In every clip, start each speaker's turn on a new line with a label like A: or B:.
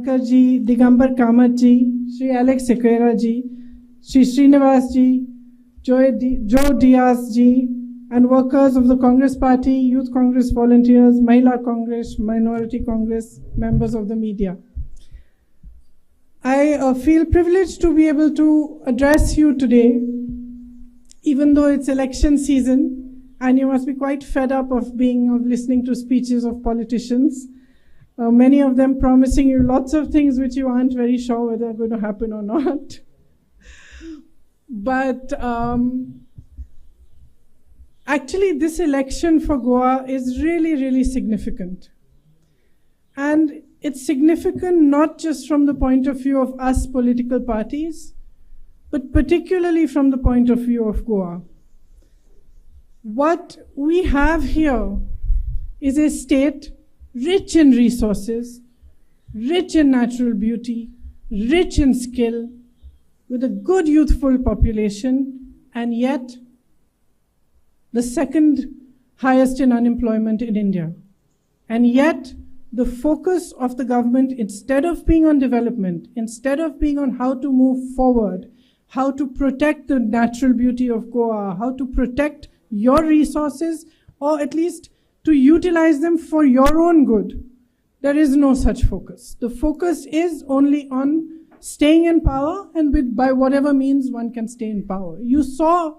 A: Shankar ji, Digambar Kamath ji, Shri Alex Sequeira ji, Shri Srinivas ji, Joe Diaz ji, and workers of the Congress Party, Youth Congress volunteers, Mahila Congress, Minority Congress, members of the media. I feel privileged to be able to address you today, even though it's election season, and you must be quite fed up of listening to speeches of politicians, many of them promising you lots of things which you aren't very sure whether are going to happen or not. But actually, this election for Goa is really, really significant. And it's significant not just from the point of view of us political parties, but particularly from the point of view of Goa. What we have here is a state rich in resources, rich in natural beauty, rich in skill, with a good youthful population, and yet the second highest in unemployment in India. And yet, the focus of the government, instead of being on development, instead of being on how to move forward, how to protect the natural beauty of Goa, how to protect your resources, or at least to utilize them for your own good, there is no such focus. The focus is only on staying in power, and by whatever means one can stay in power. You saw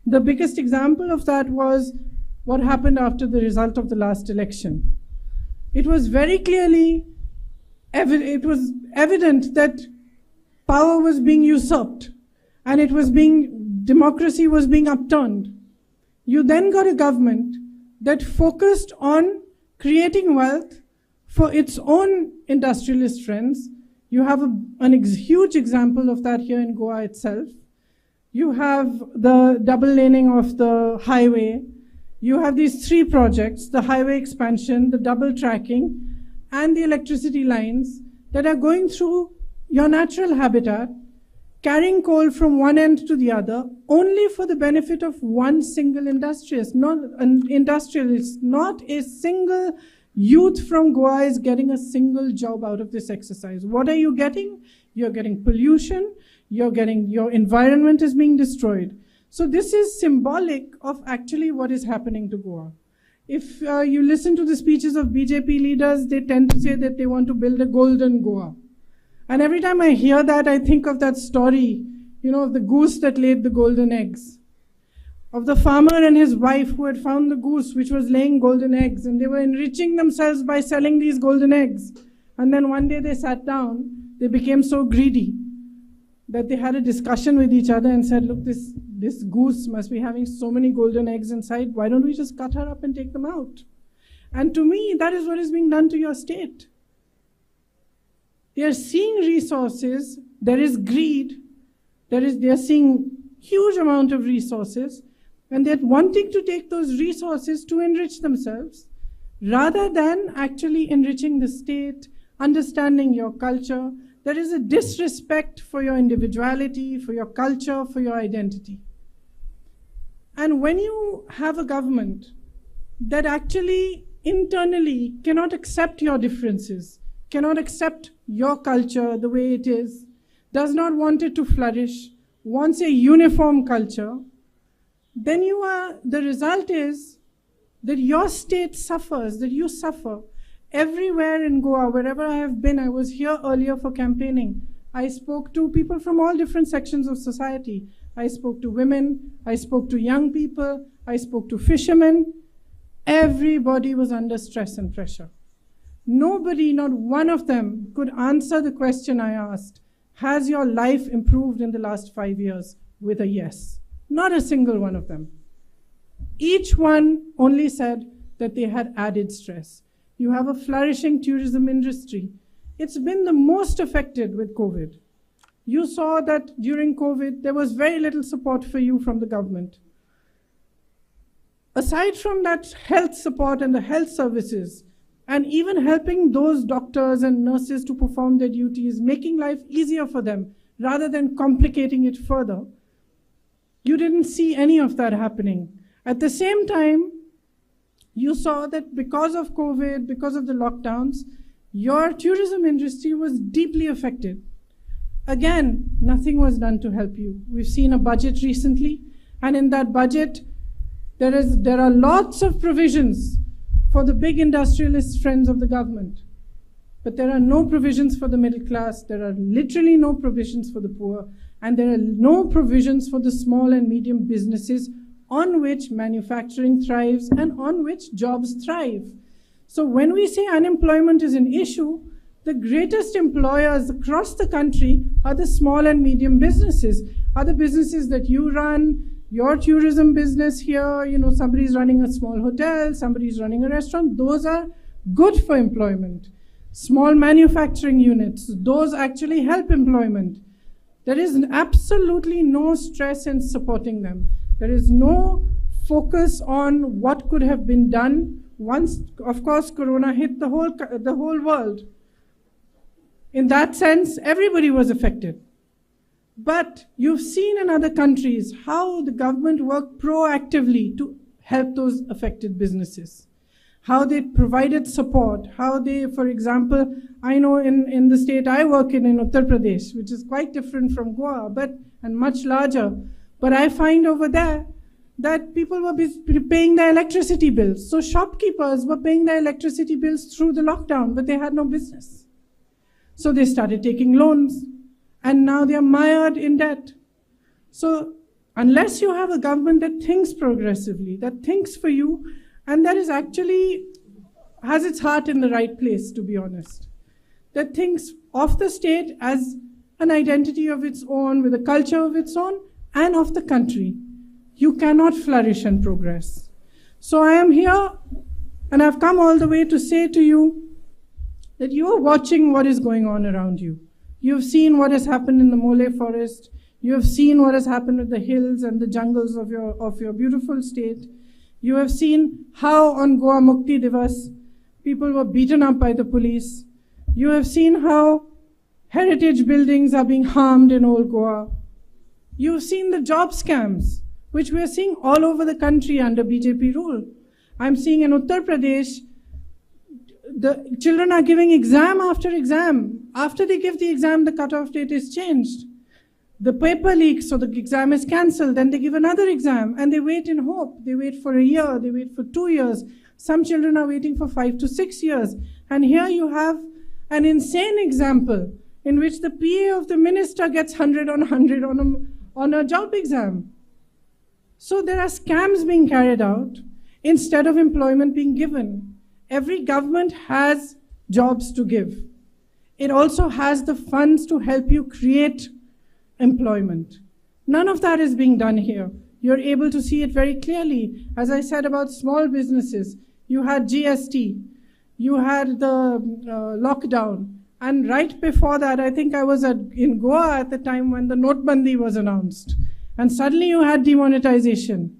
A: the biggest example of that was what happened after the result of the last election. It was very clearly evident that power was being usurped, and democracy was being upturned. You then got a government that focused on creating wealth for its own industrialist friends. You have a huge example of that here in Goa itself. You have the double laning of the highway. You have these three projects, the highway expansion, the double tracking, and the electricity lines that are going through your natural habitat, carrying coal from one end to the other, only for the benefit of one single industrialist. Not a single youth from Goa is getting a single job out of this exercise. What are you getting? You're getting pollution, your environment is being destroyed. So this is symbolic of actually what is happening to Goa. If you listen to the speeches of BJP leaders, they tend to say that they want to build a golden Goa. And every time I hear that, I think of that story, of the goose that laid the golden eggs, of the farmer and his wife who had found the goose which was laying golden eggs, and they were enriching themselves by selling these golden eggs. And then one day they sat down, they became so greedy that they had a discussion with each other and said, look, this goose must be having so many golden eggs inside, why don't we just cut her up and take them out? And to me, that is what is being done to your state. They are seeing resources, there is greed, they are seeing huge amount of resources, and they're wanting to take those resources to enrich themselves, rather than actually enriching the state, understanding your culture. There is a disrespect for your individuality, for your culture, for your identity. And when you have a government that actually internally cannot accept your differences, cannot accept your culture the way it is, does not want it to flourish, wants a uniform culture, then the result is that your state suffers, that you suffer. Everywhere in Goa, wherever I have been, I was here earlier for campaigning. I spoke to people from all different sections of society. I spoke to women, I spoke to young people, I spoke to fishermen. Everybody was under stress and pressure. Nobody, not one of them, could answer the question I asked, has your life improved in the last 5 years, with a yes? Not a single one of them. Each one only said that they had added stress. You have a flourishing tourism industry. It's been the most affected with COVID. You saw that during COVID, there was very little support for you from the government. Aside from that health support and the health services, and even helping those doctors and nurses to perform their duties, making life easier for them, rather than complicating it further, you didn't see any of that happening. At the same time, you saw that because of COVID, because of the lockdowns, Your tourism industry was deeply affected. Again, nothing was done to help you. We've seen a budget recently, and in that budget, there are lots of provisions for the big industrialist friends of the government. But there are no provisions for the middle class, there are literally no provisions for the poor, and there are no provisions for the small and medium businesses on which manufacturing thrives and on which jobs thrive. So when we say unemployment is an issue, the greatest employers across the country are the small and medium businesses, are the businesses that you run, your tourism business here, somebody's running a small hotel, somebody's running a restaurant, those are good for employment. Small manufacturing units, those actually help employment. There is absolutely no stress in supporting them. There is no focus on what could have been done once, of course, Corona hit the whole world. In that sense, everybody was affected. But you've seen in other countries how the government worked proactively to help those affected businesses, how they provided support, how they, for example, I know in the state I work in Uttar Pradesh, which is quite different from Goa, and much larger, but I find over there that people were paying their electricity bills. So shopkeepers were paying their electricity bills through the lockdown, but they had no business. So they started taking loans, and now they are mired in debt. So unless you have a government that thinks progressively, that thinks for you, and that is actually has its heart in the right place, to be honest, that thinks of the state as an identity of its own, with a culture of its own, and of the country, you cannot flourish and progress. So I am here, and I've come all the way to say to you that you are watching what is going on around you. You've seen what has happened in the Mole forest. You have seen what has happened with the hills and the jungles of your beautiful state. You have seen how on Goa Mukti Divas, people were beaten up by the police. You have seen how heritage buildings are being harmed in old Goa. You've seen the job scams, which we are seeing all over the country under BJP rule. I'm seeing in Uttar Pradesh, the children are giving exam after exam. After they give the exam, the cutoff date is changed. The paper leaks, so the exam is cancelled. Then they give another exam, and they wait in hope. They wait for a year, they wait for 2 years. Some children are waiting for 5 to 6 years. And here you have an insane example in which the PA of the minister gets 100 on 100 on a job exam. So there are scams being carried out instead of employment being given. Every government has jobs to give. It also has the funds to help you create employment. None of that is being done here. You're able to see it very clearly. As I said about small businesses, you had GST, you had the lockdown, and right before that, I think I was in Goa at the time when the Notbandi was announced, and suddenly you had demonetization.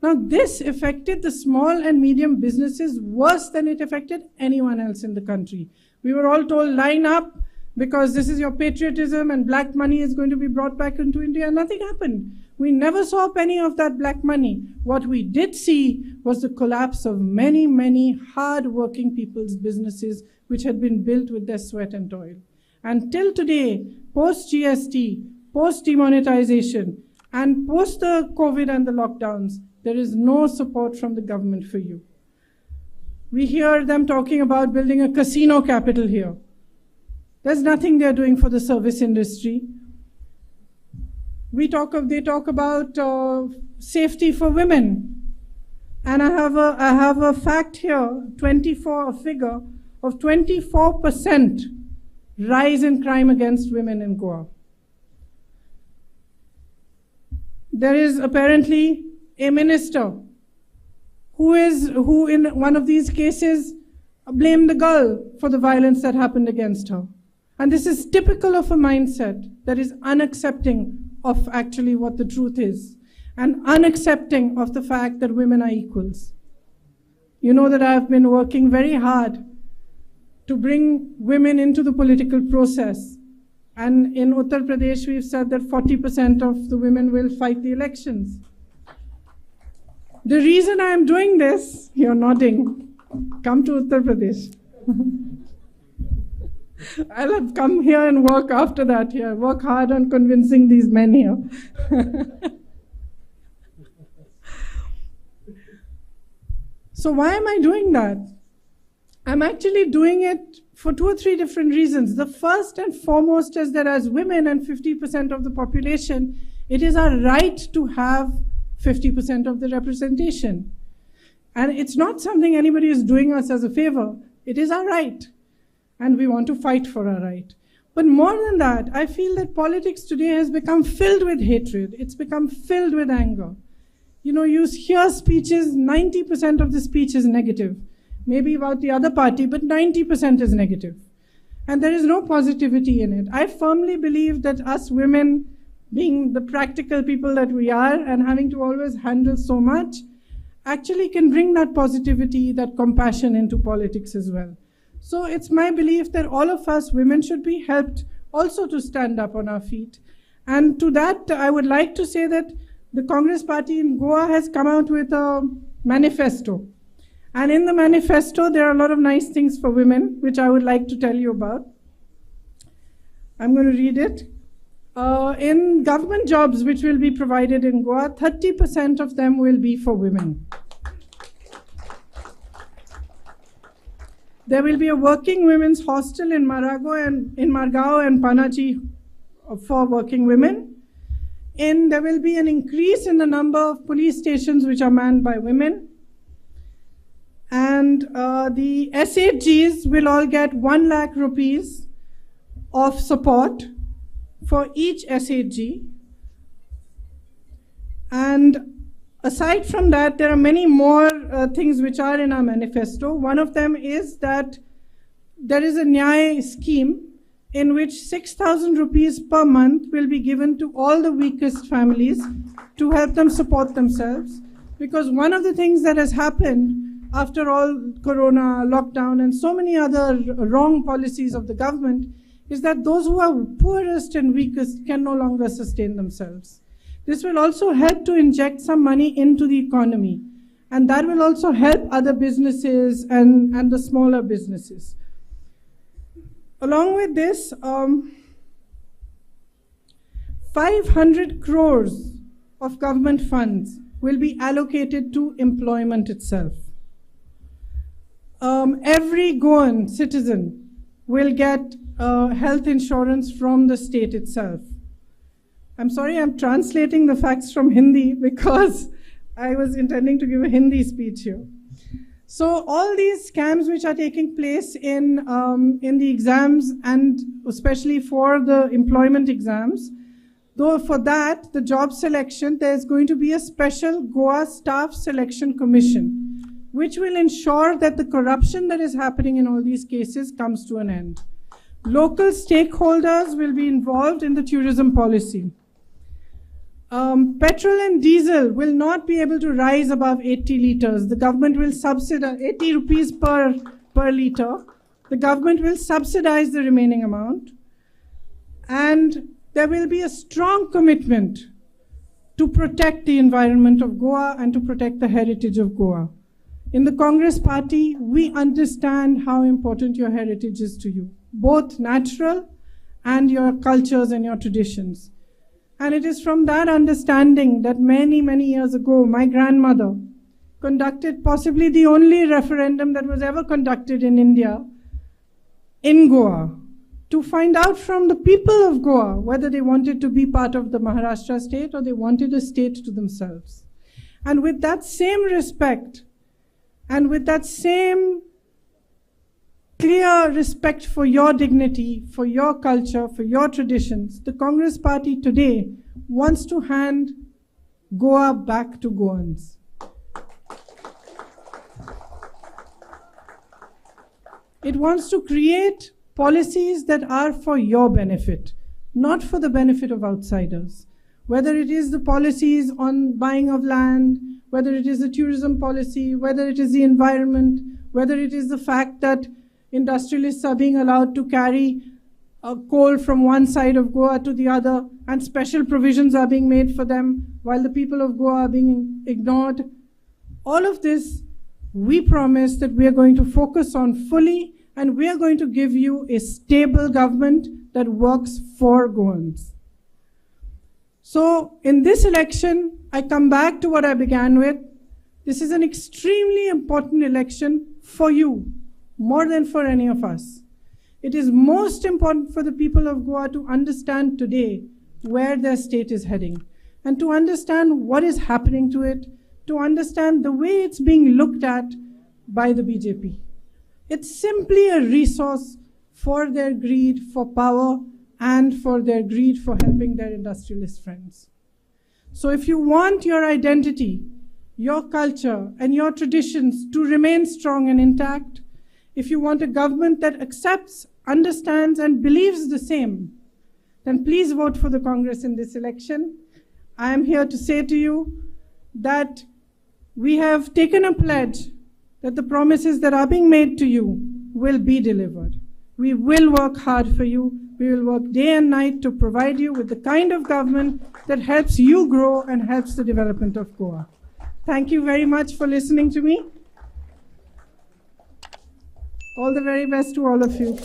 A: Now this affected the small and medium businesses worse than it affected anyone else in the country. We were all told, line up, because this is your patriotism and black money is going to be brought back into India. Nothing happened. We never saw a penny of that black money. What we did see was the collapse of many, many hard-working people's businesses which had been built with their sweat and toil. And till today, post-GST, post-demonetization, and post the COVID and the lockdowns, there is no support from the government for you. We hear them talking about building a casino capital here. There's nothing they're doing for the service industry. They talk about safety for women. And I have a fact here, a figure of 24% rise in crime against women in Goa. There is apparently a minister who in one of these cases blamed the girl for the violence that happened against her. And this is typical of a mindset that is unaccepting of actually what the truth is, and unaccepting of the fact that women are equals. You know that I've been working very hard to bring women into the political process. And in Uttar Pradesh, we've said that 40% of the women will fight the elections. The reason I am doing this, you're nodding, come to Uttar Pradesh. I'll have come here and work after that here. Work hard on convincing these men here. So why am I doing that? I'm actually doing it for 2 or 3 different reasons. The first and foremost is that as women and 50% of the population, it is our right to have 50% of the representation. And it's not something anybody is doing us as a favor. It is our right. And we want to fight for our right. But more than that, I feel that politics today has become filled with hatred. It's become filled with anger. You know, you hear speeches, 90% of the speech is negative. Maybe about the other party, but 90% is negative. And there is no positivity in it. I firmly believe that us women, being the practical people that we are and having to always handle so much, actually can bring that positivity, that compassion into politics as well. So it's my belief that all of us women should be helped also to stand up on our feet. And to that, I would like to say that the Congress party in Goa has come out with a manifesto. And in the manifesto, there are a lot of nice things for women, which I would like to tell you about. I'm going to read it. In government jobs which will be provided in Goa, 30% of them will be for women. There will be a working women's hostel in Margao and Panaji for working women. There will be an increase in the number of police stations which are manned by women. And the SHGs will all get 1 lakh rupees of support for each SHG. And aside from that, there are many more things which are in our manifesto. One of them is that there is a Nyay scheme in which 6,000 rupees per month will be given to all the weakest families to help them support themselves. Because one of the things that has happened after all corona, lockdown, and so many other wrong policies of the government is that those who are poorest and weakest can no longer sustain themselves. This will also help to inject some money into the economy. And that will also help other businesses and the smaller businesses. Along with this, 500 crores of government funds will be allocated to employment itself. Every Goan citizen will get health insurance from the state itself. I'm sorry, I'm translating the facts from Hindi because I was intending to give a Hindi speech here. So all these scams which are taking place in the exams and especially for the employment exams, though for that, the job selection, there's going to be a special Goa Staff Selection Commission, which will ensure that the corruption that is happening in all these cases comes to an end. Local stakeholders will be involved in the tourism policy. Petrol and diesel will not be able to rise above 80 liters. The government will subsidize 80 rupees per liter. The government will subsidize the remaining amount. And there will be a strong commitment to protect the environment of Goa and to protect the heritage of Goa. In the Congress party, we understand how important your heritage is to you, both natural and your cultures and your traditions. And it is from that understanding that many, many years ago, my grandmother conducted possibly the only referendum that was ever conducted in India, in Goa, to find out from the people of Goa whether they wanted to be part of the Maharashtra state or they wanted a state to themselves. And with that same respect, and with that same clear respect for your dignity, for your culture, for your traditions, the Congress party today wants to hand Goa back to Goans. It wants to create policies that are for your benefit, not for the benefit of outsiders. Whether it is the policies on buying of land, whether it is the tourism policy, whether it is the environment, whether it is the fact that industrialists are being allowed to carry coal from one side of Goa to the other, and special provisions are being made for them while the people of Goa are being ignored. All of this, we promise that we are going to focus on fully and we are going to give you a stable government that works for Goans. So in this election, I come back to what I began with. This is an extremely important election for you, more than for any of us. It is most important for the people of Goa to understand today where their state is heading, and to understand what is happening to it, to understand the way it's being looked at by the BJP. It's simply a resource for their greed for power and for their greed for helping their industrialist friends. So if you want your identity, your culture, and your traditions to remain strong and intact, if you want a government that accepts, understands, and believes the same, then please vote for the Congress in this election. I am here to say to you that we have taken a pledge that the promises that are being made to you will be delivered. We will work hard for you. We will work day and night to provide you with the kind of government that helps you grow and helps the development of Goa. Thank you very much for listening to me. All the very best to all of you.